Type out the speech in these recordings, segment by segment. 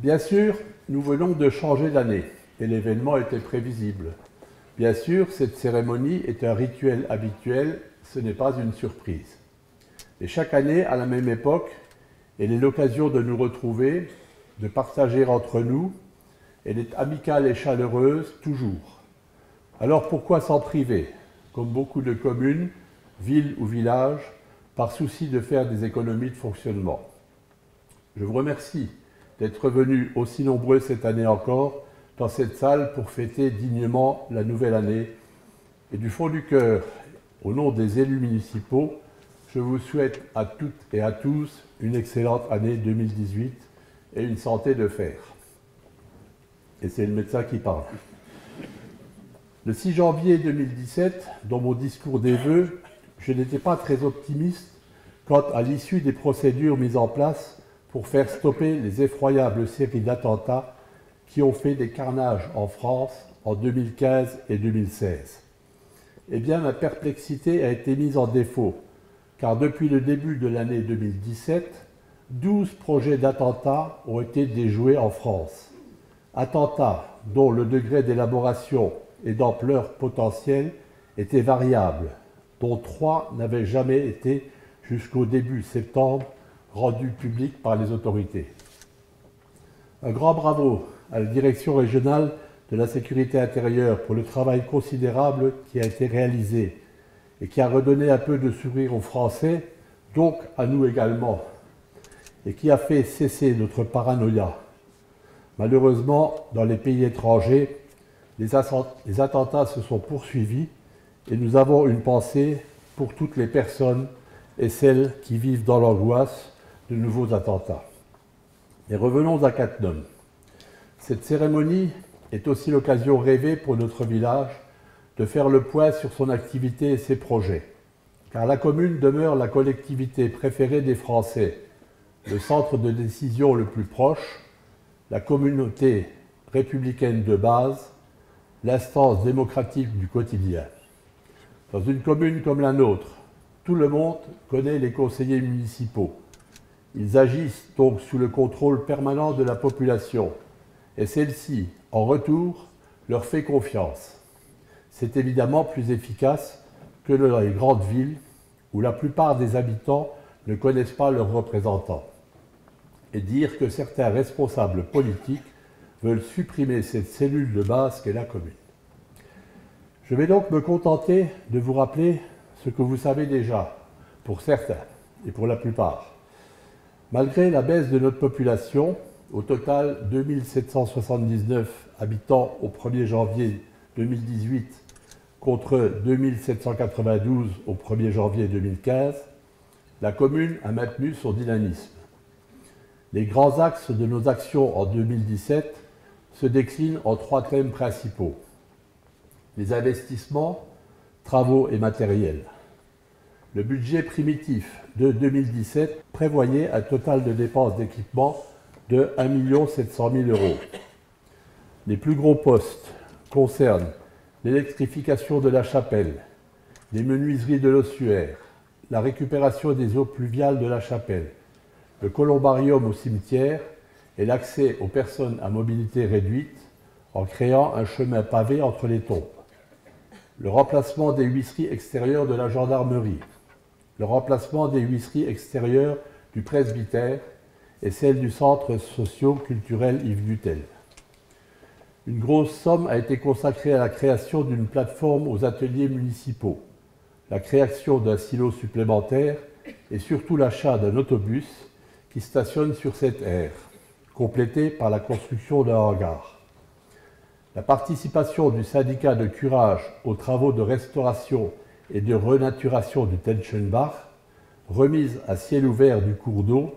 Bien sûr, nous venons de changer d'année et l'événement était prévisible. Bien sûr, cette cérémonie est un rituel habituel, ce n'est pas une surprise. Et chaque année, à la même époque, elle est l'occasion de nous retrouver, de partager entre nous. Elle est amicale et chaleureuse, toujours. Alors pourquoi s'en priver? Comme beaucoup de communes, villes ou villages, par souci de faire des économies de fonctionnement. Je vous remercie d'être venus aussi nombreux cette année encore dans cette salle pour fêter dignement la nouvelle année. Et du fond du cœur, au nom des élus municipaux, je vous souhaite à toutes et à tous une excellente année 2018 et une santé de fer. Et c'est le médecin qui parle. Le 6 janvier 2017, dans mon discours des vœux, je n'étais pas très optimiste quant à l'issue des procédures mises en place pour faire stopper les effroyables séries d'attentats qui ont fait des carnages en France en 2015 et 2016. Eh bien, ma perplexité a été mise en défaut, car depuis le début de l'année 2017, 12 projets d'attentats ont été déjoués en France. Attentats dont le degré d'élaboration et d'ampleur potentielle était variable, dont 3 n'avaient jamais été, jusqu'au début septembre, rendus publics par les autorités. Un grand bravo à la Direction régionale de la sécurité intérieure pour le travail considérable qui a été réalisé et qui a redonné un peu de sourire aux Français, donc à nous également, et qui a fait cesser notre paranoïa. Malheureusement, dans les pays étrangers, les attentats se sont poursuivis et nous avons une pensée pour toutes les personnes et celles qui vivent dans l'angoisse de nouveaux attentats. Et revenons à Cattenom. Cette cérémonie est aussi l'occasion rêvée pour notre village de faire le point sur son activité et ses projets. Car la commune demeure la collectivité préférée des Français, le centre de décision le plus proche, la communauté républicaine de base, l'instance démocratique du quotidien. Dans une commune comme la nôtre, tout le monde connaît les conseillers municipaux. Ils agissent donc sous le contrôle permanent de la population et celle-ci, en retour, leur fait confiance. C'est évidemment plus efficace que dans les grandes villes où la plupart des habitants ne connaissent pas leurs représentants. Et dire que certains responsables politiques veulent supprimer cette cellule de base qu'est la commune. Je vais donc me contenter de vous rappeler ce que vous savez déjà, pour certains et pour la plupart. Malgré la baisse de notre population, au total 2779 habitants au 1er janvier 2018 contre 2792 au 1er janvier 2015, la commune a maintenu son dynamisme. Les grands axes de nos actions en 2017 se déclinent en 3 thèmes principaux. Les investissements, travaux et matériels. Le budget primitif de 2017 prévoyait un total de dépenses d'équipement de 1 700 000 €. Les plus gros postes concernent l'électrification de la chapelle, les menuiseries de l'ossuaire, la récupération des eaux pluviales de la chapelle, le columbarium au cimetière et l'accès aux personnes à mobilité réduite en créant un chemin pavé entre les tombes. Le remplacement des huisseries extérieures de la gendarmerie, le remplacement des huisseries extérieures du presbytère et celle du centre socio-culturel Yves Dutel. Une grosse somme a été consacrée à la création d'une plateforme aux ateliers municipaux, la création d'un silo supplémentaire et surtout l'achat d'un autobus qui stationne sur cette aire, complété par la construction d'un hangar. La participation du syndicat de curage aux travaux de restauration et de renaturation du Tenschenbach, remise à ciel ouvert du cours d'eau,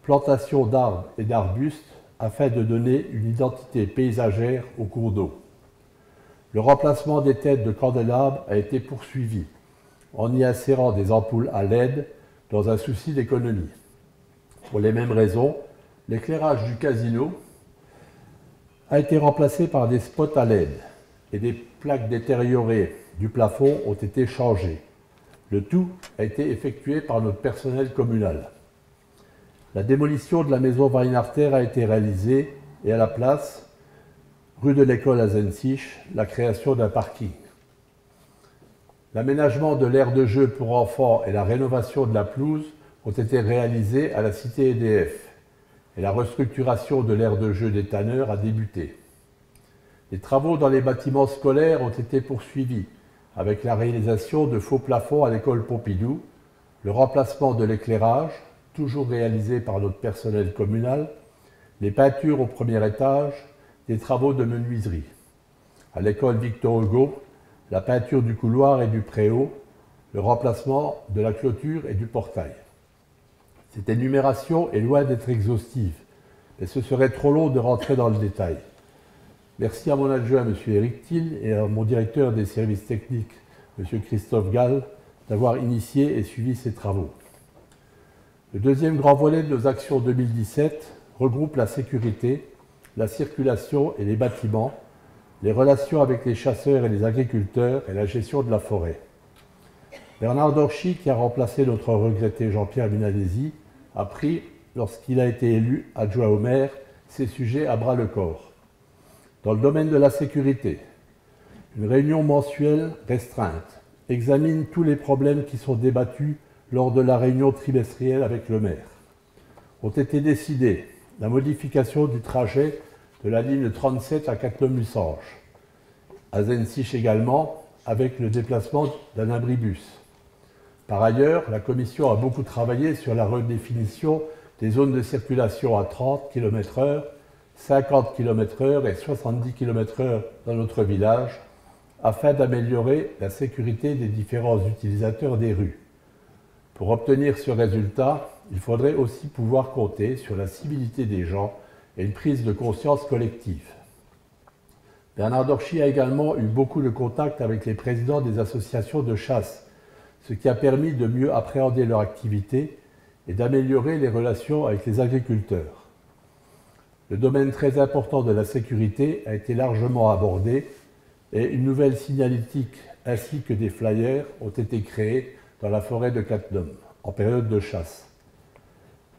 plantation d'arbres et d'arbustes afin de donner une identité paysagère au cours d'eau. Le remplacement des têtes de candélabres a été poursuivi en y insérant des ampoules à LED dans un souci d'économie. Pour les mêmes raisons, l'éclairage du casino a été remplacé par des spots à LED et des plaques détériorées du plafond ont été changées. Le tout a été effectué par notre personnel communal. La démolition de la maison Weinarter a été réalisée et à la place, rue de l'École à Zensich, la création d'un parking. L'aménagement de l'aire de jeu pour enfants et la rénovation de la pelouse ont été réalisés à la cité EDF et la restructuration de l'aire de jeu des tanneurs a débuté. Les travaux dans les bâtiments scolaires ont été poursuivis avec la réalisation de faux plafonds à l'école Pompidou, le remplacement de l'éclairage, toujours réalisé par notre personnel communal, les peintures au premier étage, des travaux de menuiserie. À l'école Victor Hugo, la peinture du couloir et du préau, le remplacement de la clôture et du portail. Cette énumération est loin d'être exhaustive, mais ce serait trop long de rentrer dans le détail. Merci à mon adjoint, M. Éric Thiel, et à mon directeur des services techniques, M. Christophe Gall, d'avoir initié et suivi ces travaux. Le deuxième grand volet de nos actions 2017 regroupe la sécurité, la circulation et les bâtiments, les relations avec les chasseurs et les agriculteurs et la gestion de la forêt. Bernard Dorchy, qui a remplacé notre regretté Jean-Pierre Minadesi, a pris, lorsqu'il a été élu adjoint au maire, ces sujets à bras-le-corps. Dans le domaine de la sécurité, une réunion mensuelle restreinte examine tous les problèmes qui sont débattus lors de la réunion trimestrielle avec le maire. Ont été décidés la modification du trajet de la ligne 37 à Cattenom-Luçange, à Zensich également, avec le déplacement d'un abribus. Par ailleurs, la Commission a beaucoup travaillé sur la redéfinition des zones de circulation à 30 km/h, 50 km/h et 70 km/h dans notre village, afin d'améliorer la sécurité des différents utilisateurs des rues. Pour obtenir ce résultat, il faudrait aussi pouvoir compter sur la civilité des gens et une prise de conscience collective. Bernard Dorchy a également eu beaucoup de contacts avec les présidents des associations de chasse, ce qui a permis de mieux appréhender leur activité et d'améliorer les relations avec les agriculteurs. Le domaine très important de la sécurité a été largement abordé et une nouvelle signalétique ainsi que des flyers ont été créés dans la forêt de Cattenom, en période de chasse.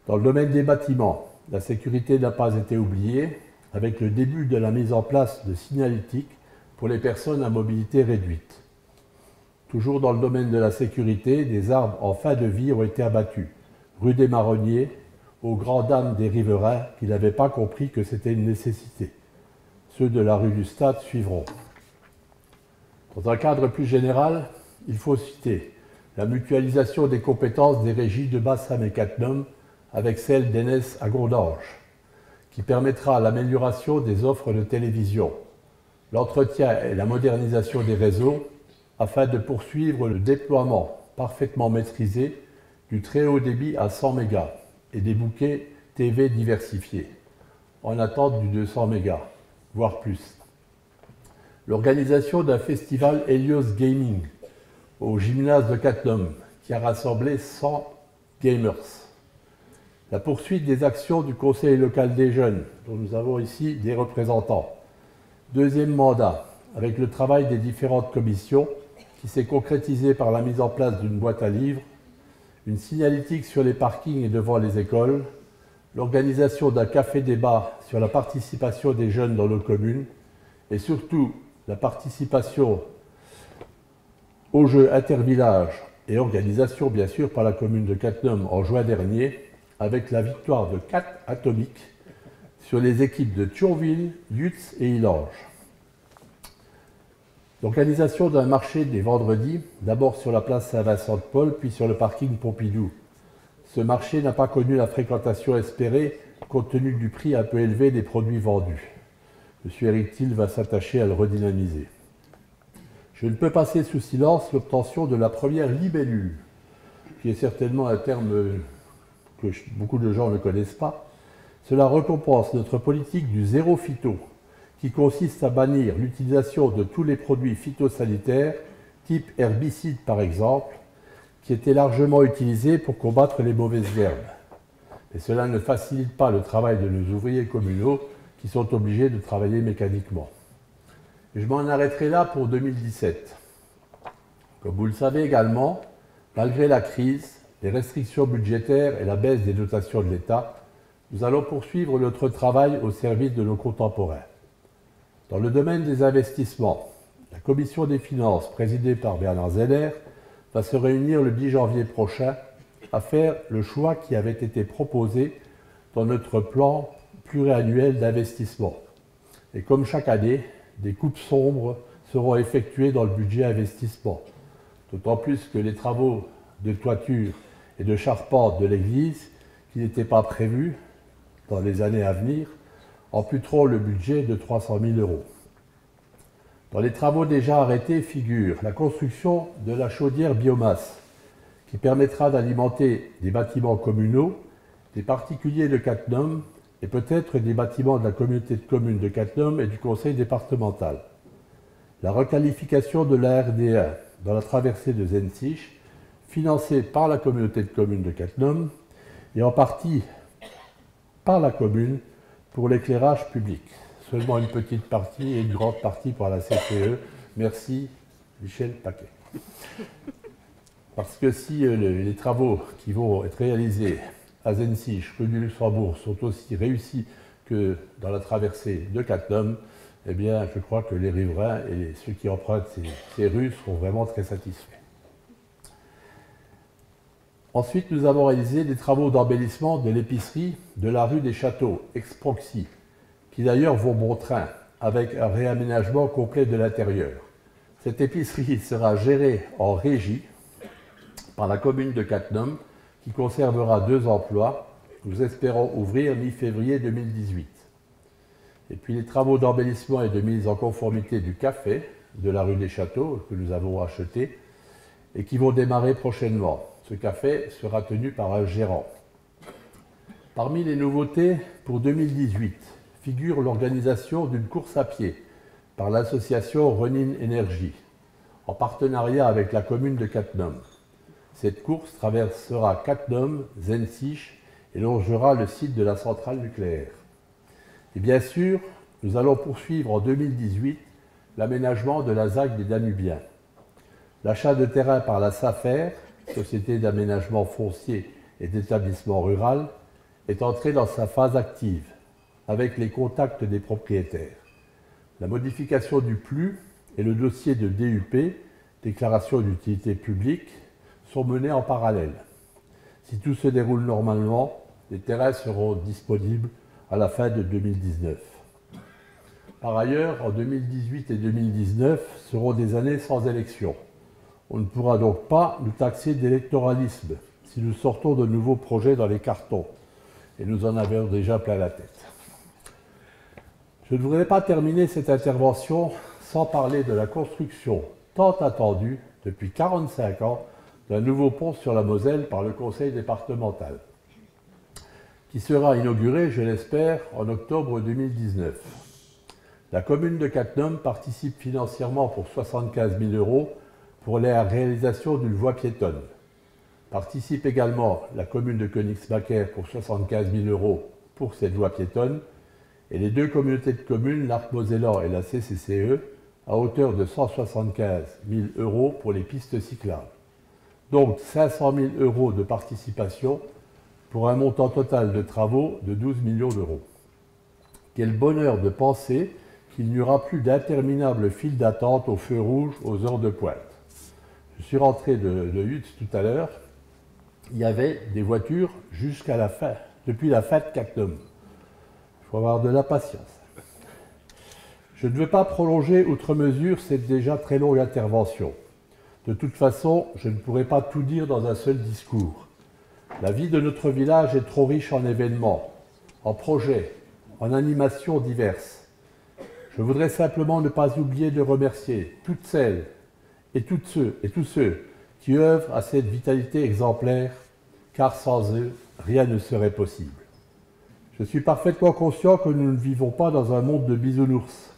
Dans le domaine des bâtiments, la sécurité n'a pas été oubliée, avec le début de la mise en place de signalétiques pour les personnes à mobilité réduite. Toujours dans le domaine de la sécurité, des arbres en fin de vie ont été abattus, rue des Marronniers, aux grandes dames des riverains qui n'avaient pas compris que c'était une nécessité. Ceux de la rue du Stade suivront. Dans un cadre plus général, il faut citer la mutualisation des compétences des régies de Bassam et Cattenom avec celle d'Enès à Gondange, qui permettra l'amélioration des offres de télévision, l'entretien et la modernisation des réseaux, afin de poursuivre le déploiement parfaitement maîtrisé du très haut débit à 100 mégas et des bouquets TV diversifiés, en attente du 200 mégas, voire plus. L'organisation d'un festival Helios Gaming au gymnase de Cattenom, qui a rassemblé 100 gamers. La poursuite des actions du Conseil local des jeunes, dont nous avons ici des représentants. Deuxième mandat, avec le travail des différentes commissions, qui s'est concrétisé par la mise en place d'une boîte à livres, une signalétique sur les parkings et devant les écoles, l'organisation d'un café-débat sur la participation des jeunes dans nos communes, et surtout la participation aux Jeux intervillages et organisation bien sûr par la commune de Cattenom en juin dernier, avec la victoire de 4 atomiques sur les équipes de Thionville, Lutz et Illange. L'organisation d'un marché des vendredis, d'abord sur la place Saint-Vincent-de-Paul, puis sur le parking Pompidou. Ce marché n'a pas connu la fréquentation espérée, compte tenu du prix un peu élevé des produits vendus. M. Éric Thiel va s'attacher à le redynamiser. Je ne peux passer sous silence l'obtention de la première libellule, qui est certainement un terme que beaucoup de gens ne connaissent pas. Cela récompense notre politique du zéro phyto, qui consiste à bannir l'utilisation de tous les produits phytosanitaires, type herbicides par exemple, qui étaient largement utilisés pour combattre les mauvaises herbes. Et cela ne facilite pas le travail de nos ouvriers communaux qui sont obligés de travailler mécaniquement. Et je m'en arrêterai là pour 2017. Comme vous le savez également, malgré la crise, les restrictions budgétaires et la baisse des dotations de l'État, nous allons poursuivre notre travail au service de nos contemporains. Dans le domaine des investissements, la Commission des finances, présidée par Bernard Zeller, va se réunir le 10 janvier prochain à faire le choix qui avait été proposé dans notre plan pluriannuel d'investissement. Et comme chaque année, des coupes sombres seront effectuées dans le budget investissement, d'autant plus que les travaux de toiture et de charpente de l'église, qui n'étaient pas prévus dans les années à venir, amputeront le budget de 300 000 €. Dans les travaux déjà arrêtés figure la construction de la chaudière biomasse, qui permettra d'alimenter des bâtiments communaux, des particuliers de Cattenom et peut-être des bâtiments de la communauté de communes de Cattenom et du conseil départemental. La requalification de la RD1 dans la traversée de Zensich, financée par la communauté de communes de Cattenom et en partie par la commune pour l'éclairage public. Seulement une petite partie et une grande partie pour la CCE. Merci, Michel Paquet. Parce que si les travaux qui vont être réalisés à Zensich, rue du Luxembourg, sont aussi réussis que dans la traversée de Cattenom, eh bien, je crois que les riverains et ceux qui empruntent ces rues seront vraiment très satisfaits. Ensuite, nous avons réalisé des travaux d'embellissement de l'épicerie de la rue des Châteaux, ex-Proxy, qui d'ailleurs vont bon train, avec un réaménagement complet de l'intérieur. Cette épicerie sera gérée en régie par la commune de Cattenom, qui conservera 2 emplois. Nous espérons ouvrir mi-février 2018. Et puis les travaux d'embellissement et de mise en conformité du café de la rue des Châteaux, que nous avons acheté, et qui vont démarrer prochainement. Ce café sera tenu par un gérant. Parmi les nouveautés pour 2018, figure l'organisation d'une course à pied par l'association Renin Énergie, en partenariat avec la commune de Cattenom. Cette course traversera Cattenom, Zensich et longera le site de la centrale nucléaire. Et bien sûr, nous allons poursuivre en 2018 l'aménagement de la ZAC des Danubiens. L'achat de terrain par la SAFER, Société d'aménagement foncier et d'établissement rural, est entré dans sa phase active, avec les contacts des propriétaires. La modification du PLU et le dossier de DUP, déclaration d'utilité publique, sont menés en parallèle. Si tout se déroule normalement, les terrains seront disponibles à la fin de 2019. Par ailleurs, en 2018 et 2019 seront des années sans élection. On ne pourra donc pas nous taxer d'électoralisme si nous sortons de nouveaux projets dans les cartons. Et nous en avons déjà plein la tête. Je ne voudrais pas terminer cette intervention sans parler de la construction tant attendue depuis 45 ans d'un nouveau pont sur la Moselle par le conseil départemental, qui sera inauguré, je l'espère, en octobre 2019. La commune de Cattenom participe financièrement pour 75 000 € pour la réalisation d'une voie piétonne. Participe également la commune de Königsmacker pour 75 000 € pour cette voie piétonne et les 2 communautés de communes, l'Arc-Mosellan et la CCCE, à hauteur de 175 000 € pour les pistes cyclables. Donc 500 000 € de participation pour un montant total de travaux de 12 millions d'euros. Quel bonheur de penser qu'il n'y aura plus d'interminables files d'attente au feu rouge aux heures de pointe. Je suis rentré de Hutz tout à l'heure, il y avait des voitures jusqu'à la fin, depuis la fin de Cattenom. Il faut avoir de la patience. Je ne veux pas prolonger outre mesure cette déjà très longue intervention. De toute façon, je ne pourrai pas tout dire dans un seul discours. La vie de notre village est trop riche en événements, en projets, en animations diverses. Je voudrais simplement ne pas oublier de remercier toutes celles et tous ceux qui œuvrent à cette vitalité exemplaire, car sans eux, rien ne serait possible. Je suis parfaitement conscient que nous ne vivons pas dans un monde de bisounours.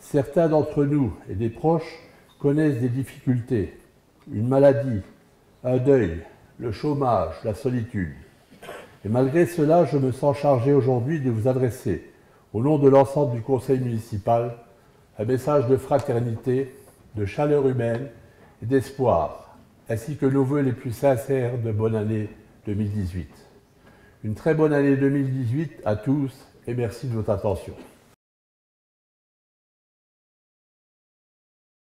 Certains d'entre nous et des proches connaissent des difficultés, une maladie, un deuil, le chômage, la solitude. Et malgré cela, je me sens chargé aujourd'hui de vous adresser, au nom de l'ensemble du conseil municipal, un message de fraternité, de chaleur humaine et d'espoir, ainsi que nos vœux les plus sincères de bonne année 2018. Une très bonne année 2018 à tous et merci de votre attention.